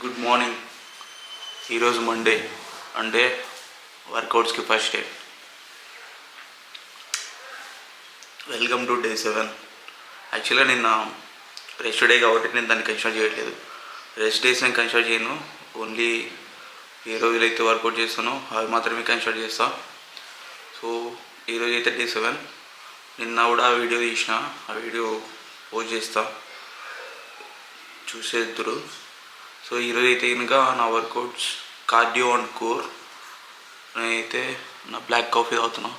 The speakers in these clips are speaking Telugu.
Good morning. ఈరోజు మండే అంటే వర్కౌట్స్కి first day. Welcome to day 7. యాక్చువల్గా నిన్న రెస్ట్ డే కాబట్టి నేను దాన్ని కన్సిడర్ చేయట్లేదు. రెస్ట్ డేస్ నేను కన్సిడర్ చేయను. ఓన్లీ ఏ రోజులైతే వర్కౌట్ చేస్తానో అవి మాత్రమే కన్సిడర్ చేస్తాను. సో ఈరోజు అయితే డే 7. నిన్న కూడా వీడియో తీసిన, ఆ వీడియో పోస్ట్ చేస్తా, చూసేద్దరు. సో ఈరోజు అయితే కనుక నా వర్కౌట్స్ కార్డియో అండ్ కోర్. నేనైతే నా బ్లాక్ కాఫీ తాగుతున్నా,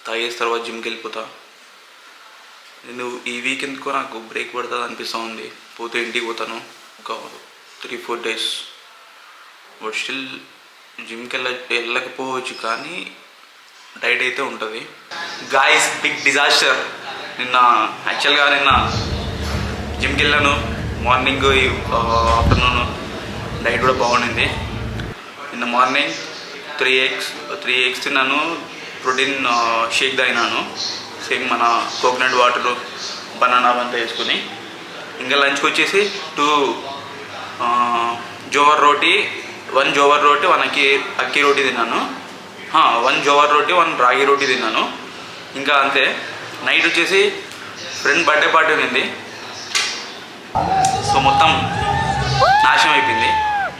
తాగేసిన తర్వాత జిమ్కి వెళ్ళిపోతా. నేను ఈ వీక్ ఎందుకో నాకు బ్రేక్ పడుతుంది అనిపిస్తూ ఉంది. పోతే ఇంటికి పోతాను ఒక 3-4 days. బట్ స్టిల్ జిమ్కి వెళ్ళకపోవచ్చు, కానీ డైట్ అయితే ఉంటుంది. Guys, big disaster. యాక్చువల్గా నిన్న జిమ్కి వెళ్ళాను. మార్నింగ్, ఆఫ్టర్నూన్ డైట్ కూడా బాగుండింది. నిన్న మార్నింగ్ 3 eggs తిన్నాను, ప్రోటీన్ షేక్ తాగినాను, సేమ్ మన కోకోనట్ వాటర్ బనానా అంతా వేసుకుని. ఇంకా లంచ్కి వచ్చేసి 2 జోవర్ రోటీ, 1 జోవర్ రోటీ, 1 అక్కి రోటీ తిన్నాను. 1 జోవర్ రోటీ, 1 రాగి రోటీ తిన్నాను. ఇంకా అంతే. నైట్ వచ్చేసి ఫ్రెండ్ బర్త్డే పార్టీ ఉంది. సో మొత్తం నాశనం అయిపోయింది.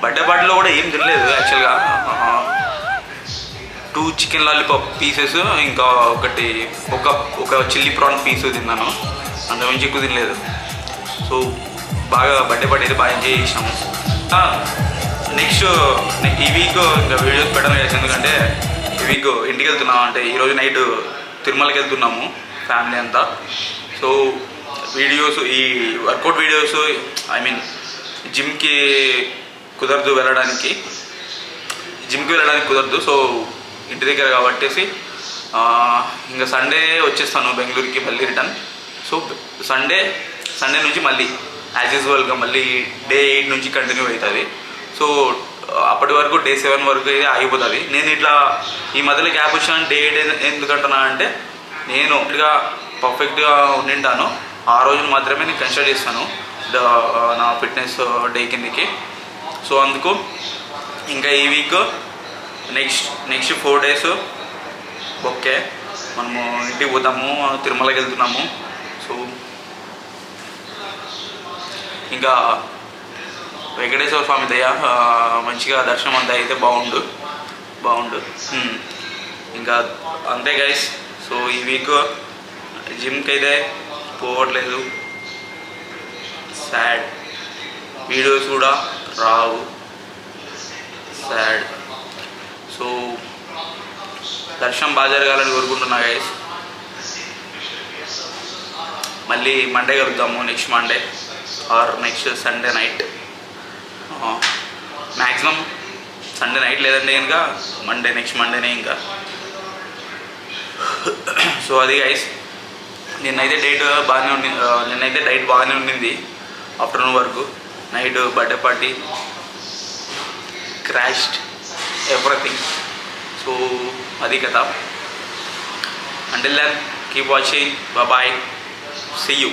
బర్త్డే పార్టీలో కూడా ఏం తినలేదు యాక్చువల్గా. 2 చికెన్ లాలీపాప్ పీసెస్, ఇంకా ఒక చిల్లీ ప్రాన్ పీస్ తిన్నాను. అంతకుమించి ఎక్కువ తినలేదు. సో బాగా బర్త్డే పార్టీ అయితే బాగా ఎంజాయ్ చేసాము. నెక్స్ట్ ఈ వీక్ ఇంకా వీడియోస్ పెట్టడం లేదు, ఎందుకంటే ఈ వీక్ ఇంటికి వెళ్తున్నాము. అంటే ఈరోజు నైట్ తిరుమలకి వెళ్తున్నాము ఫ్యామిలీ అంతా. సో వీడియోస్, ఈ వర్కౌట్ వీడియోస్, జిమ్కి వెళ్ళడానికి కుదరదు. సో ఇంటి దగ్గర కాబట్టేసి ఇంకా సండే వచ్చేస్తాను బెంగళూరుకి మళ్ళీ రిటర్న్. సో సండే నుంచి మళ్ళీ యాజ్ యూజువల్గా మళ్ళీ డే 8 నుంచి కంటిన్యూ అవుతుంది. సో అప్పటి వరకు డే 7 వరకు అయితే ఆగిపోతుంది. నేను ఇట్లా ఈ మధ్యలో గ్యాప్ వచ్చిన డే 8 ఎందుకంటున్నా అంటే, నేను ఇట్లా పర్ఫెక్ట్గా ఉండింటాను ఆ రోజును మాత్రమే నేను కన్సిడర్ చేస్తాను నా ఫిట్నెస్ డే కిందకి. సో అందుకు ఇంకా ఈ వీక్ నెక్స్ట్ 4 days ఓకే, మనము ఇంటికి పోతాము, తిరుమలకి వెళ్తున్నాము. సో ఇంకా వెంకటేశ్వర స్వామి దయ, మంచిగా దర్శనం అంతా అయితే బాగుండు. ఇంకా అంతే గైస్. సో ఈ వీక్ జిమ్కి అయితే పోవట్లేదు, సాడ్. వీడియోస్ కూడా రావు, సాడ్. సో దర్శనం బాగా జరగాలని కోరుకుంటున్నా గైస్. మళ్ళీ మండే కలుద్దాము, next Monday or next Sunday night. Maximum Sunday night, లేదంటే కనుక నెక్స్ట్ మండేనే ఇంకా. సో అది గైస్. నిన్నైతే డైట్ బాగానే ఉండింది ఆఫ్టర్నూన్ వరకు. Night birthday party, crashed everything. So అది కదా. Until then keep watching. Bye, see you.